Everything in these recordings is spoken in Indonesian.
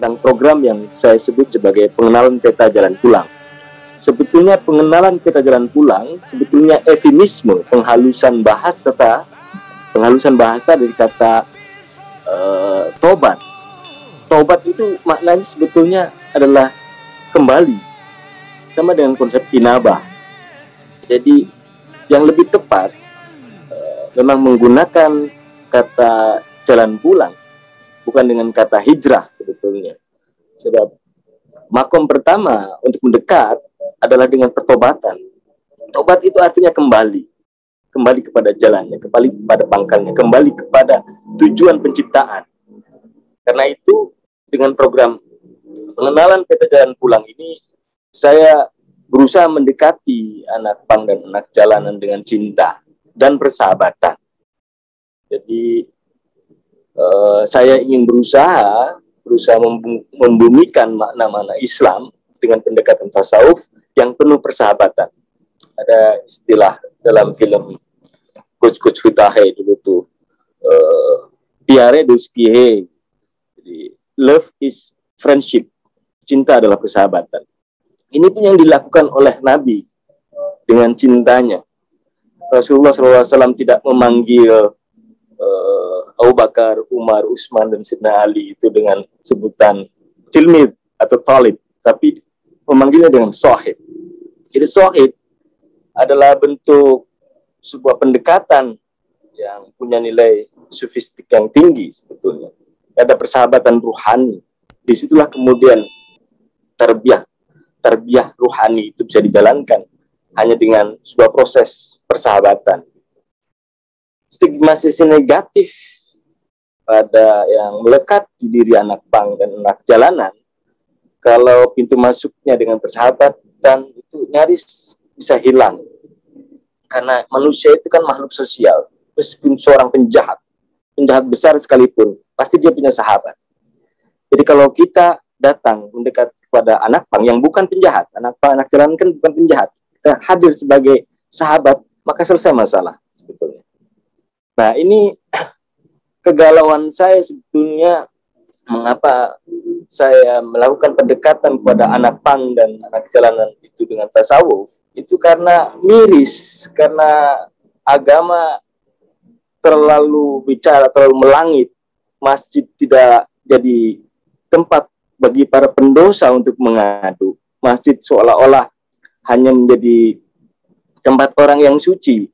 tentang program yang saya sebut sebagai pengenalan peta jalan pulang. Sebetulnya pengenalan peta jalan pulang sebetulnya eufemisme, penghalusan bahasa dari kata tobat. Tobat itu maknanya sebetulnya adalah kembali, sama dengan konsep inabah. Jadi yang lebih tepat memang menggunakan kata jalan pulang, bukan dengan kata hijrah sebetulnya. Sebab makom pertama untuk mendekat adalah dengan pertobatan. Tobat itu artinya kembali kepada jalannya, kembali kepada pangkalnya, kembali kepada tujuan penciptaan. Karena itu dengan program pengenalan peta jalan pulang ini, saya berusaha mendekati anak pang dan anak jalanan dengan cinta dan persahabatan. Jadi saya ingin berusaha membumikan makna-makna Islam dengan pendekatan tasawuf yang penuh persahabatan. Ada istilah dalam film Coach Fitahe dulu tuh, Pierre Duskihe. Jadi love is friendship, cinta adalah persahabatan. Ini pun yang dilakukan oleh Nabi dengan cintanya. Rasulullah SAW tidak memanggil Abu Bakar, Umar, Utsman, dan Sayyidina Ali itu dengan sebutan tilmid atau talib, tapi memanggilnya dengan sahib. Jadi sahib adalah bentuk sebuah pendekatan yang punya nilai sofistik yang tinggi sebetulnya. Ada persahabatan ruhani. Disitulah kemudian tarbiyah ruhani itu bisa dijalankan hanya dengan sebuah proses persahabatan. Stigmatisasi negatif pada yang melekat di diri anak pang dan anak jalanan, kalau pintu masuknya dengan persahabatan itu nyaris bisa hilang. Karena manusia itu kan makhluk sosial. Meskipun seorang penjahat besar sekalipun, pasti dia punya sahabat. Jadi kalau kita datang mendekat kepada anak pang yang bukan penjahat, anak pang, anak jalanan kan bukan penjahat, kita hadir sebagai sahabat, maka selesai masalah sebetulnya. Nah, ini kegalauan saya sebetulnya, mengapa saya melakukan pendekatan kepada anak pang dan anak jalanan itu dengan tasawuf, itu karena miris, karena agama terlalu bicara, terlalu melangit, masjid tidak jadi tempat bagi para pendosa untuk mengadu, masjid seolah-olah hanya menjadi tempat orang yang suci.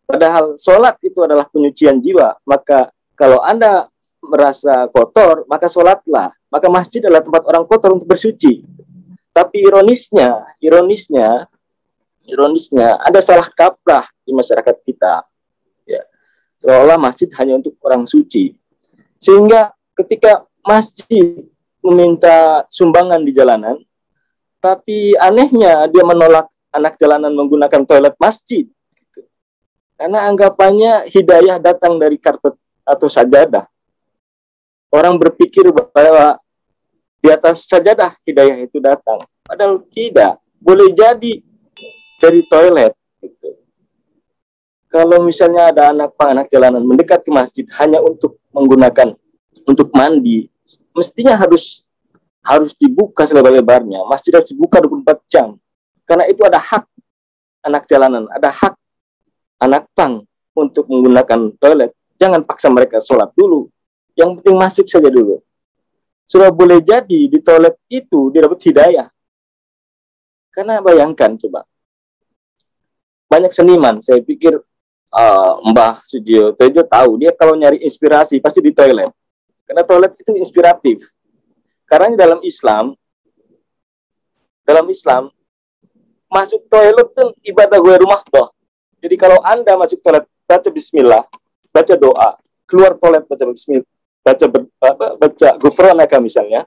Padahal sholat itu adalah penyucian jiwa. Maka kalau Anda merasa kotor, maka sholatlah. Maka masjid adalah tempat orang kotor untuk bersuci. Tapi ironisnya ada salah kaprah di masyarakat kita. Ya. Seolah masjid hanya untuk orang suci. Sehingga ketika masjid meminta sumbangan di jalanan, tapi anehnya dia menolak anak jalanan menggunakan toilet masjid. Karena anggapannya hidayah datang dari karpet atau sajadah. Orang berpikir bahwa di atas sajadah hidayah itu datang. Padahal tidak. Boleh jadi dari toilet. Gitu. Kalau misalnya ada anak jalanan mendekat ke masjid hanya untuk menggunakan, untuk mandi, mestinya harus dibuka selebar-lebarnya. Masjid harus dibuka 24 jam. Karena itu ada hak anak jalanan, ada hak anak pang untuk menggunakan toilet. Jangan paksa mereka sholat dulu. Yang penting masuk saja dulu. Sudah boleh jadi di toilet itu dia dapat hidayah. Karena bayangkan coba. Banyak seniman, saya pikir Mbah Sujiyo Tejo tahu, dia kalau nyari inspirasi pasti di toilet. Karena toilet itu inspiratif. Karena dalam Islam masuk toilet kan ibadah gue rumah toh. Jadi kalau Anda masuk toilet, baca bismillah, baca doa, keluar toilet baca bismillah, baca ghufranaka misalnya,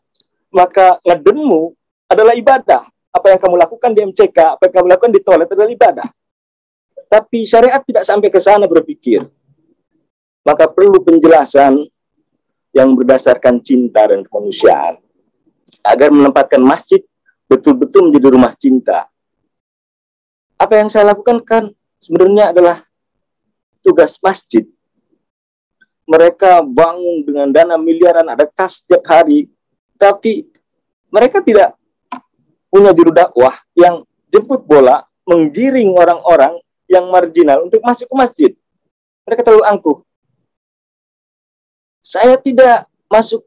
maka ngedenmu adalah ibadah. Apa yang kamu lakukan di MCK, apa yang kamu lakukan di toilet adalah ibadah. Tapi syariat tidak sampai ke sana berpikir. Maka perlu penjelasan yang berdasarkan cinta dan kemanusiaan. Agar menempatkan masjid betul-betul menjadi rumah cinta. Apa yang saya lakukan kan sebenarnya adalah tugas masjid. Mereka bangun dengan dana miliaran, ada kas setiap hari. Tapi mereka tidak punya juru dakwah yang jemput bola, menggiring orang-orang yang marginal untuk masuk ke masjid. Mereka terlalu angkuh. Saya tidak masuk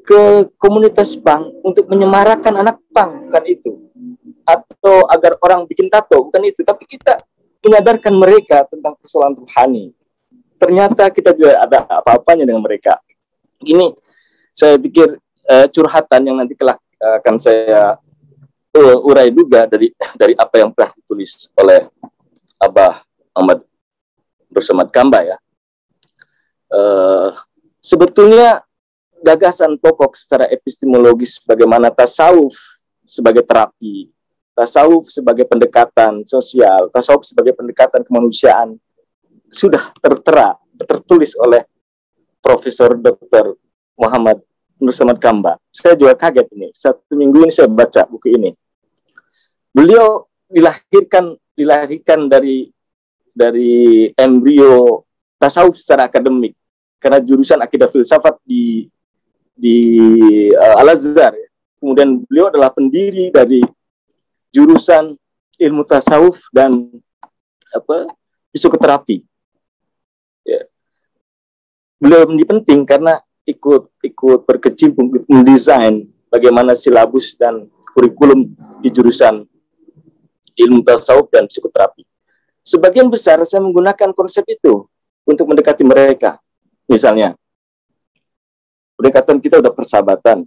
ke komunitas punk untuk menyemarakan anak punk, bukan itu. Atau agar orang bikin tato, bukan itu. Tapi kita menyadarkan mereka tentang persoalan rohani. Ternyata kita juga ada apa-apanya dengan mereka. Ini saya pikir curhatan yang nanti kelak akan saya urai juga dari apa yang telah ditulis oleh Abah Ahmad Nursamad Kamba ya. Sebetulnya gagasan pokok secara epistemologis bagaimana tasawuf sebagai terapi, tasawuf sebagai pendekatan sosial, tasawuf sebagai pendekatan kemanusiaan sudah tertulis oleh Profesor Dr. Muhammad Nursamad Kamba. Saya juga kaget ini. 1 minggu ini saya baca buku ini. Beliau dilahirkan dari embrio tasawuf secara akademik karena jurusan akidah filsafat di Al-Azhar. Kemudian beliau adalah pendiri dari jurusan ilmu tasawuf dan psikoterapi. Ya. Beliau menjadi penting karena ikut berkecimpung, mendesain bagaimana silabus dan kurikulum di jurusan ilmu tasawuf dan psikoterapi. Sebagian besar saya menggunakan konsep itu untuk mendekati mereka. Misalnya, pendekatan kita udah persahabatan,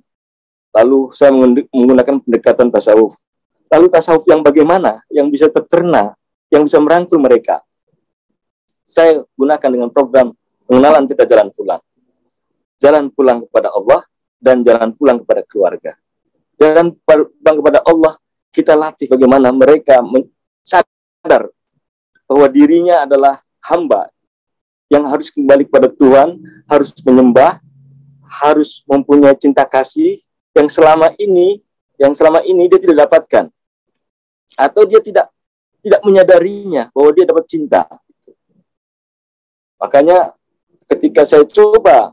lalu saya menggunakan pendekatan tasawuf. Lalu tasawuf yang bagaimana, yang bisa tercerna, yang bisa merangkul mereka. Saya gunakan dengan program pengenalan peta jalan pulang. Jalan pulang kepada Allah dan jalan pulang kepada keluarga. Jalan pulang kepada Allah, kita latih bagaimana mereka sadar bahwa dirinya adalah hamba yang harus kembali kepada Tuhan, harus menyembah, harus mempunyai cinta kasih yang selama ini dia tidak dapatkan. Atau dia tidak menyadarinya bahwa dia dapat cinta. Makanya ketika saya coba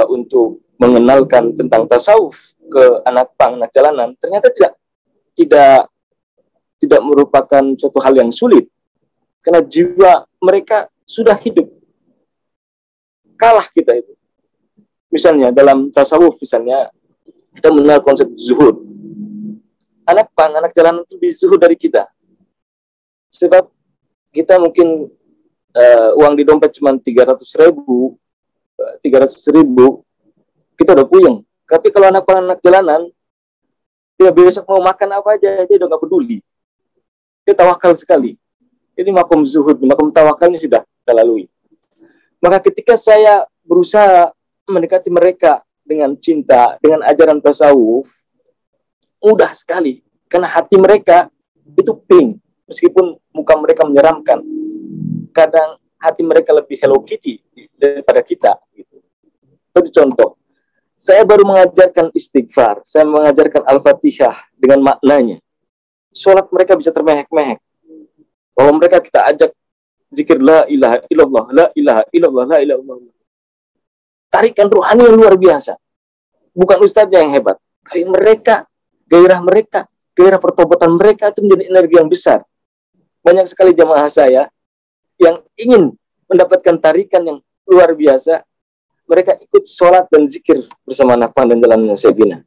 untuk mengenalkan tentang tasawuf ke anak pang, anak jalanan, ternyata tidak merupakan suatu hal yang sulit. Karena jiwa mereka sudah hidup. Kalah kita itu. Misalnya dalam tasawuf, kita mengenal konsep zuhud. Anak pang, anak jalanan itu lebih zuhud dari kita. Sebab kita mungkin uang di dompet cuma 300.000, kita udah puyeng. Tapi kalau anak pang, anak jalanan, dia besok mau makan apa aja, dia udah nggak peduli. Dia tawakal sekali. Ini makom zuhud, makom tawakalnya sudah kita lalui. Maka ketika saya berusaha mendekati mereka dengan cinta, dengan ajaran tasawuf, mudah sekali. Karena hati mereka itu pink, meskipun muka mereka menyeramkan. Kadang hati mereka lebih Hello Kitty daripada kita. Gitu. Itu contoh. Saya baru mengajarkan istighfar, saya mengajarkan Al-Fatihah dengan maknanya. Sholat mereka bisa termehek-mehek. Kalau mereka kita ajak zikir la ilaha illallah, la ilaha illallah, la ilaha illallah. Tarikan rohani yang luar biasa. Bukan ustadznya yang hebat, tapi mereka, gairah pertobatan mereka itu menjadi energi yang besar. Banyak sekali jamaah saya yang ingin mendapatkan tarikan yang luar biasa, mereka ikut sholat dan zikir bersama anak pang dan jalan yang saya bina.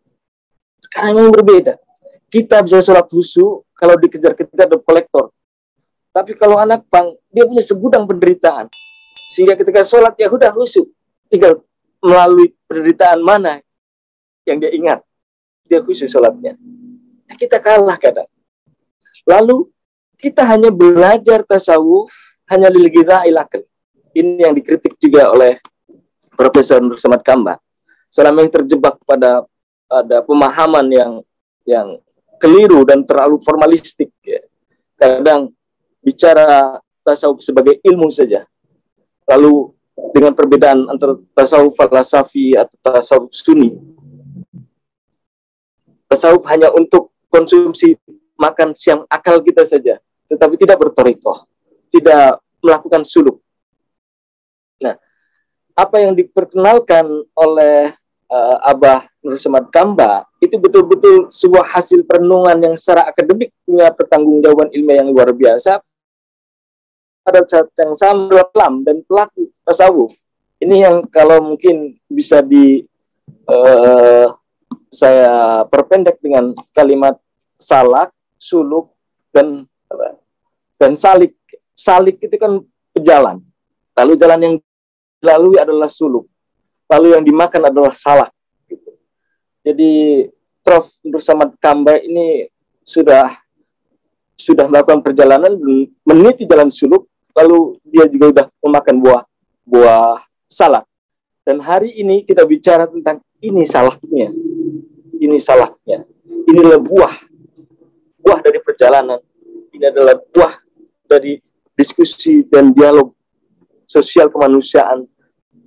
Karena memang berbeda. Kita bisa sholat khusyuk kalau dikejar-kejar debt kolektor. Tapi kalau anak pang, dia punya segudang penderitaan. Sehingga ketika sholat, ya udah khusyuk. Tinggal melalui penderitaan mana yang dia ingat. Dia khusyuk sholatnya. Ya, kita kalah kadang. Lalu, kita hanya belajar tasawuf, hanya lil ghidha'il aql. Ini yang dikritik juga oleh Profesor Nursamad Kamba. Selama yang terjebak pada pemahaman yang keliru dan terlalu formalistik. Ya. Kadang bicara tasawuf sebagai ilmu saja. Lalu dengan perbedaan antara tasawuf falsafi atau tasawuf sunni. Tasawuf hanya untuk konsumsi makan siang akal kita saja, tetapi tidak bertorikoh, tidak melakukan suluk. Nah, apa yang diperkenalkan oleh Abah Nur Samad Kamba itu betul-betul sebuah hasil perenungan yang secara akademik punya pertanggungjawaban ilmiah yang luar biasa pada saat yang sama Islam dan pelaku tasawuf. Ini yang kalau mungkin bisa saya perpendek dengan kalimat salak, suluk, dan salik. Salik itu kan pejalan. Lalu jalan yang dilalui adalah suluk. Lalu yang dimakan adalah salak. Jadi Prof. Nur Samad Kamba ini sudah melakukan perjalanan meniti jalan suluk, lalu dia juga sudah memakan buah salak. Dan hari ini kita bicara tentang ini salaknya. Ini salaknya. Inilah buah dari perjalanan. Ini adalah buah dari diskusi dan dialog sosial kemanusiaan.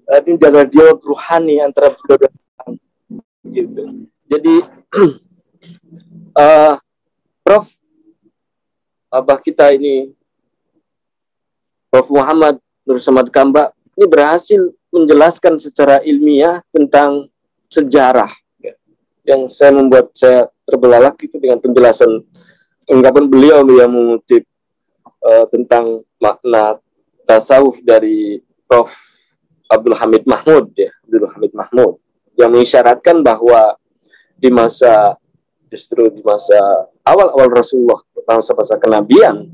Ini adalah dialog ruhani antara budaya gitu. Jadi Prof. Abah kita ini Prof. Muhammad Nur Samad Kamba ini berhasil menjelaskan secara ilmiah tentang sejarah yang membuat saya terbelalak itu dengan penjelasan ungkapan beliau yang mengutip tentang makna tasawuf dari Prof. Abdul Hamid Mahmud yang mengisyaratkan bahwa di masa awal Rasulullah, masa kenabian,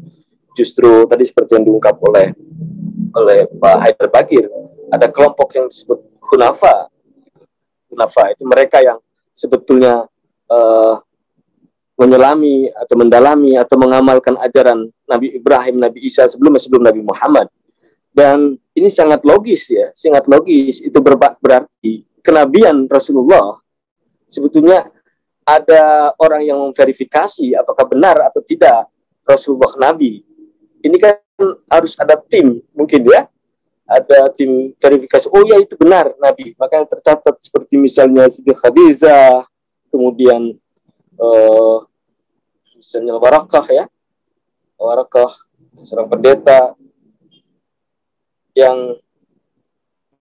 justru tadi seperti yang diungkap oleh Pak Haidar Bagir, ada kelompok yang disebut Hunafa itu mereka yang sebetulnya menyelami atau mendalami atau mengamalkan ajaran Nabi Ibrahim, Nabi Isa sebelum Nabi Muhammad. Dan ini sangat logis. Itu berarti kenabian Rasulullah sebetulnya ada orang yang memverifikasi apakah benar atau tidak Rasulullah Nabi. Ini kan harus ada tim, mungkin ya. Ada tim verifikasi, oh ya itu benar Nabi. Makanya tercatat seperti misalnya Siti Khadijah, kemudian misalnya Warakah seorang pendeta yang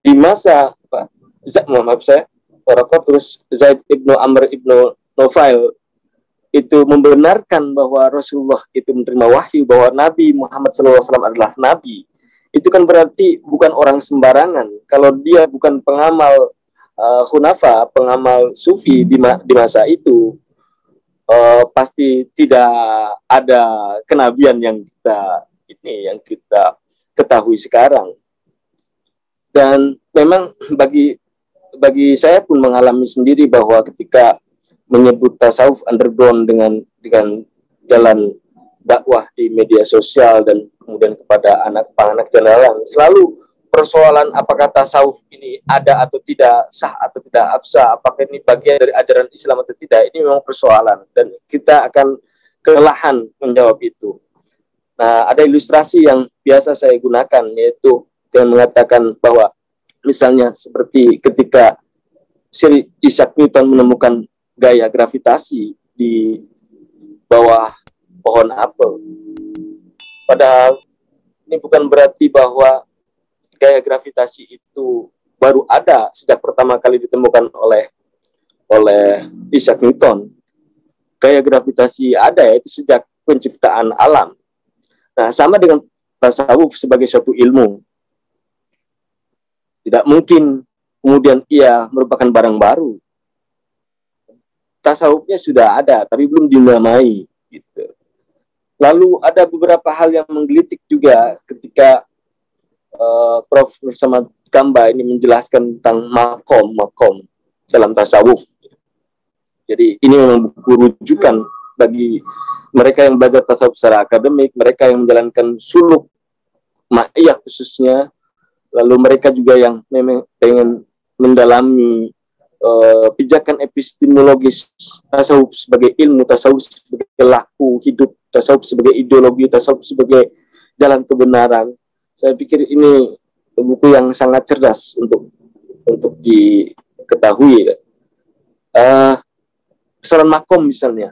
di masa Warakah terus Zaid ibnu Amr ibnu Nufail itu membenarkan bahwa Rasulullah itu menerima wahyu bahwa Nabi Muhammad SAW adalah Nabi. Itu kan berarti bukan orang sembarangan. Kalau dia bukan pengamal Hunafa, pengamal Sufi di masa itu, pasti tidak ada kenabian yang kita ketahui sekarang. Dan memang bagi saya pun mengalami sendiri bahwa ketika menyebut tasawuf underground dengan jalan dakwah di media sosial dan kemudian kepada anak jalanan, selalu persoalan apakah tasawuf ini ada atau tidak, sah atau tidak absah, apakah ini bagian dari ajaran Islam atau tidak, ini memang persoalan dan kita akan kelelahan menjawab itu. Nah, ada ilustrasi yang biasa saya gunakan, yaitu dengan mengatakan bahwa misalnya seperti ketika Sir Isaac Newton menemukan gaya gravitasi di bawah pohon apel. Padahal ini bukan berarti bahwa gaya gravitasi itu baru ada sejak pertama kali ditemukan oleh Isaac Newton. Gaya gravitasi ada itu sejak penciptaan alam. Nah, sama dengan tasawuf sebagai suatu ilmu. Tidak mungkin kemudian ia merupakan barang baru. Tasawufnya sudah ada, tapi belum dinamai. Gitu. Lalu ada beberapa hal yang menggelitik juga ketika Prof. Nur Samad Kamba ini menjelaskan tentang makom dalam tasawuf. Jadi ini memang buku rujukan bagi mereka yang belajar tasawuf secara akademik, mereka yang menjalankan suluk ma'iyah khususnya, lalu mereka juga yang memang pengen mendalami pijakan epistemologis tasawuf sebagai ilmu, tasawuf sebagai laku hidup, tasawuf sebagai ideologi, tasawuf sebagai jalan kebenaran. Saya pikir ini buku yang sangat cerdas untuk diketahui. Persoalan makom misalnya,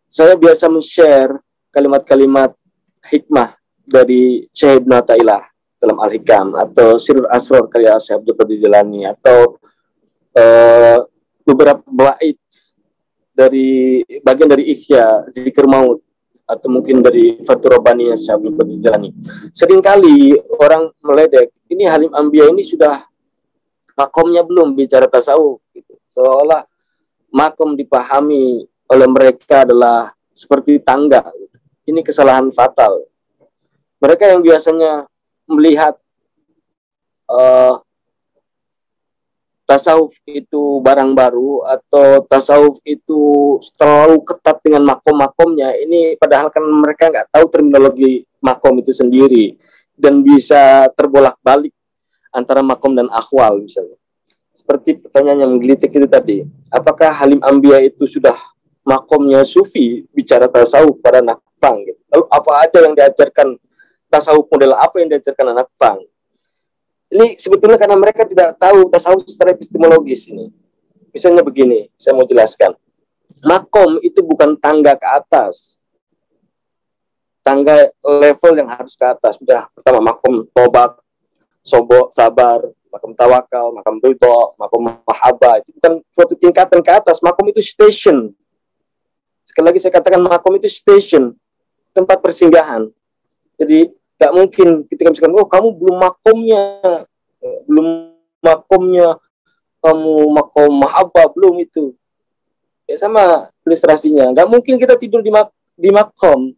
saya biasa men-share kalimat-kalimat hikmah dari Syekh Ibnu Athaillah dalam Al-Hikam atau Sirrul Asrar karya Syekh Abdul Qadir Jilani atau beberapa bait dari bagian dari Ihya Zikir Maut atau mungkin dari Fathur Rabbani Syabul Badilani. Seringkali orang meledek, ini Halim Ambia ini sudah makomnya belum bicara tasawuf gitu. Seolah makom dipahami oleh mereka adalah seperti tangga gitu. Ini kesalahan fatal. Mereka yang biasanya melihat tasawuf itu barang baru atau tasawuf itu terlalu ketat dengan makom-makomnya, ini padahal kan mereka nggak tahu terminologi makom itu sendiri dan bisa terbolak-balik antara makom dan akhwal misalnya. Seperti pertanyaan yang menggelitik itu tadi, apakah Halim Ambia itu sudah makomnya sufi bicara tasawuf pada anak fang gitu. Lalu apa aja yang diajarkan tasawuf, model apa yang diajarkan anak fang? Ini sebetulnya karena mereka tidak tahu tasawuf secara epistemologis ini. Misalnya begini, saya mau jelaskan. Makom itu bukan tangga ke atas. Tangga level yang harus ke atas. Sudah pertama makom tobat, sobo, sabar, makom tawakal, makom ridho, makom mahabbah. Itu bukan suatu tingkatan ke atas. Makom itu station. Sekali lagi saya katakan makom itu station, tempat persinggahan. Jadi gak mungkin ketika misalkan, oh kamu belum makomnya, kamu makom mahabbah belum itu. Ya sama ilustrasinya. Gak mungkin kita tidur di makom.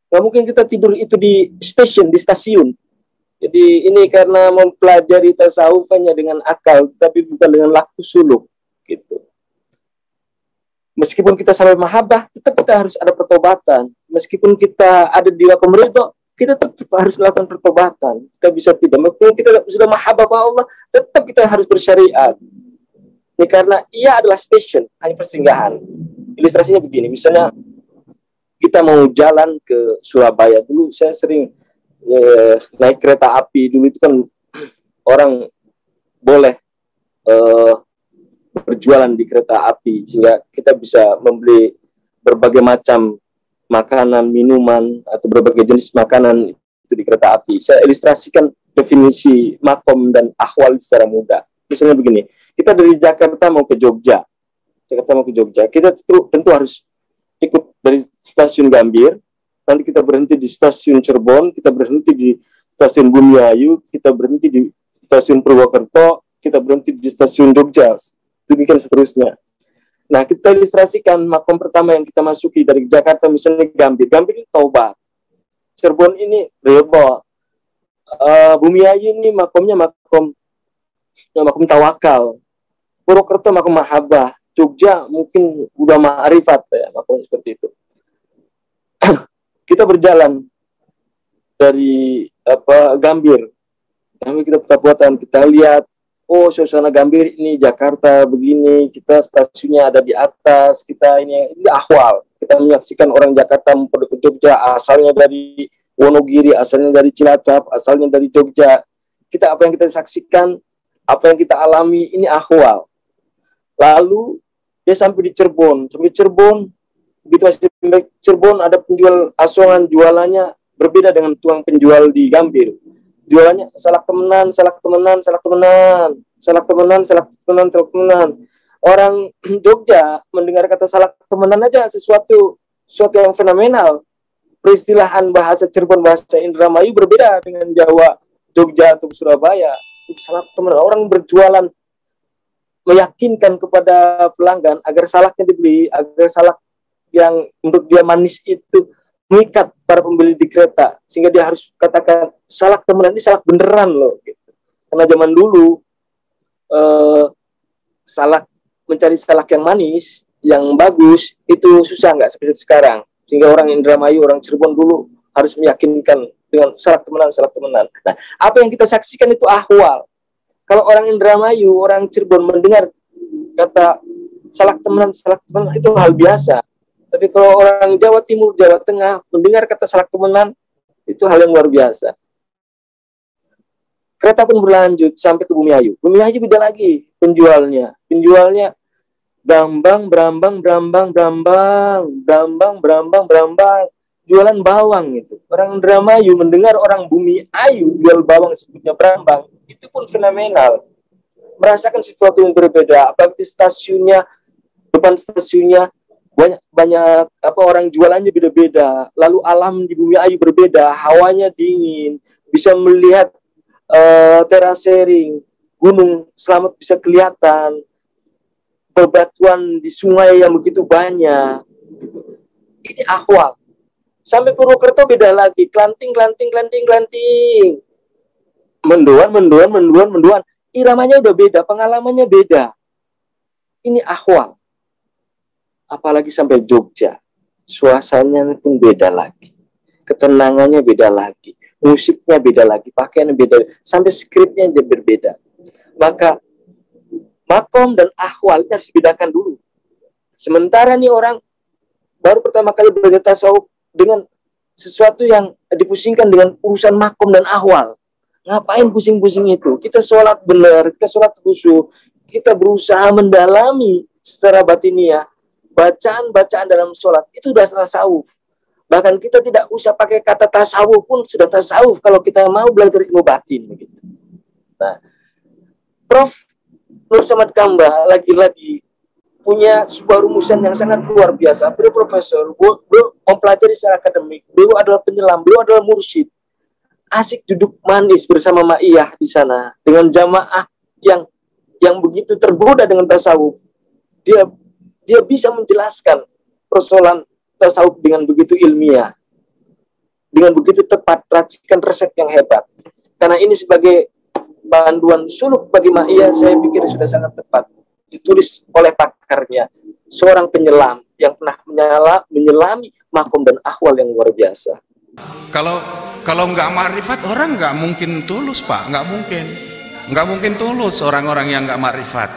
Gak mungkin kita tidur itu di station, di stasiun. Jadi ini karena mempelajari tasawuf hanya dengan akal, tapi bukan dengan laku suluk. Gitu. Meskipun kita sampai mahabbah, tetap kita harus ada pertobatan. Meskipun kita ada di makom ridho, kita tetap harus melakukan pertobatan. Kita bisa tidak. Meskipun kita sudah mahabbah kepada Allah, tetap kita harus bersyariat. Ini karena ia adalah station, hanya persinggahan. Ilustrasinya begini, misalnya kita mau jalan ke Surabaya. Dulu saya sering naik kereta api. Dulu itu kan orang boleh berjualan di kereta api, sehingga kita bisa membeli berbagai macam makanan, minuman, atau berbagai jenis makanan itu di kereta api. Saya ilustrasikan definisi makom dan akhwal secara mudah. Misalnya begini, kita dari Jakarta mau ke Jogja. Kita tentu harus ikut dari stasiun Gambir, nanti kita berhenti di stasiun Cirebon, kita berhenti di stasiun Bumiayu, kita berhenti di stasiun Purwokerto, kita berhenti di stasiun Jogja, demikian seterusnya. Nah, kita ilustrasikan makom pertama yang kita masuki dari Jakarta, misalnya Gambir. Gambir ini taubat. Cirebon ini ridho. Bumiayu ini makomnya makom tawakal. Purwokerto makom mahabbah. Jogja mungkin udah ma'rifat ya, makomnya seperti itu. Kita berjalan dari Gambir. Kita perbuatan, kita lihat, oh suasana Gambir ini Jakarta begini, kita stasiunnya ada di atas, kita ini akhwal. Kita menyaksikan orang Jakarta mau ke Jogja, asalnya dari Wonogiri, asalnya dari Cilacap, asalnya dari Jogja. Apa yang kita saksikan, apa yang kita alami, ini akhwal. Lalu dia sampai di Cirebon. Begitu masih di Cirebon ada penjual asongan, jualannya berbeda dengan tuang penjual di Gambir. Jualannya salak temenan. Orang Jogja mendengar kata salak temenan aja sesuatu yang fenomenal. Peristilahan bahasa Cirebon, bahasa Indramayu berbeda dengan Jawa, Jogja atau Surabaya. Salak temenan, orang berjualan meyakinkan kepada pelanggan agar salaknya dibeli, agar salak yang menurut dia manis itu mengikat para pembeli di kereta, sehingga dia harus katakan salak temenan ini salak beneran loh gitu. Karena zaman dulu mencari salak yang manis, yang bagus itu susah, nggak seperti sekarang, sehingga orang Indramayu, orang Cirebon dulu harus meyakinkan dengan salak temenan. Nah, apa yang kita saksikan itu ahwal. Kalau orang Indramayu, orang Cirebon mendengar kata salak temenan itu hal biasa. Tapi kalau orang Jawa Timur, Jawa Tengah mendengar kata salak temenan, itu hal yang luar biasa. Kereta pun berlanjut sampai ke Bumiayu. Bumiayu beda lagi penjualnya. Penjualnya brambang. Jualan bawang gitu. Orang Indramayu mendengar orang Bumiayu jual bawang sebutnya brambang, itu pun fenomenal. merasakan sesuatu yang berbeda. Apalagi stasiunnya, depan stasiunnya banyak orang jualannya beda-beda. Lalu alam di Bumi Ayu berbeda, hawanya dingin, bisa melihat terasering, gunung selamat bisa kelihatan, bebatuan di sungai yang begitu banyak. Ini ahwal. Sampai Purwokerto beda lagi, klanting. Mendoan. Iramanya udah beda, pengalamannya beda. Ini ahwal. Apalagi sampai Jogja, suasananya pun beda lagi. Ketenangannya beda lagi. Musiknya beda lagi, pakaiannya beda. Sampai skripnya jadi berbeda. Maka makom dan ahwal ini harus dibedakan dulu. Sementara nih orang baru pertama kali belajar tasawuf dengan sesuatu yang dipusingkan dengan urusan makom dan ahwal. Ngapain pusing-pusing itu? Kita sholat benar, kita sholat khusyuk, kita berusaha mendalami secara batiniah. Bacaan-bacaan dalam sholat itu sudah tasawuf. Bahkan kita tidak usah pakai kata tasawuf pun sudah tasawuf kalau kita mau belajar ilmu batin. Begitu. Nah, Prof. Nur Samad Kamba lagi-lagi punya sebuah rumusan yang sangat luar biasa. Beliau profesor, beliau mempelajari secara akademik, beliau adalah penyelam, beliau adalah mursyid. Asik duduk manis bersama Ma'iyah di sana dengan jamaah yang begitu tergoda dengan tasawuf. Dia bisa menjelaskan persoalan tasawuf dengan begitu ilmiah, dengan begitu tepat, racikan resep yang hebat. Karena ini sebagai panduan suluk bagi Ma'iyah, saya pikir sudah sangat tepat. Ditulis oleh pakarnya, seorang penyelam yang pernah menyelami makom dan ahwal yang luar biasa. Kalau nggak makrifat, orang nggak mungkin tulus, Pak. Nggak mungkin tulus orang-orang yang nggak makrifat.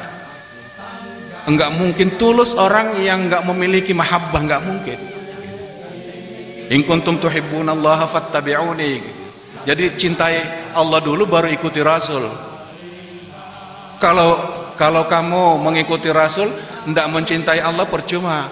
Nggak mungkin tulus orang yang nggak memiliki mahabbah, nggak mungkin. In kuntum tuhibbunallaha fattabi'uni. Jadi cintai Allah dulu baru ikuti Rasul. Kalau kamu mengikuti Rasul, tidak mencintai Allah percuma.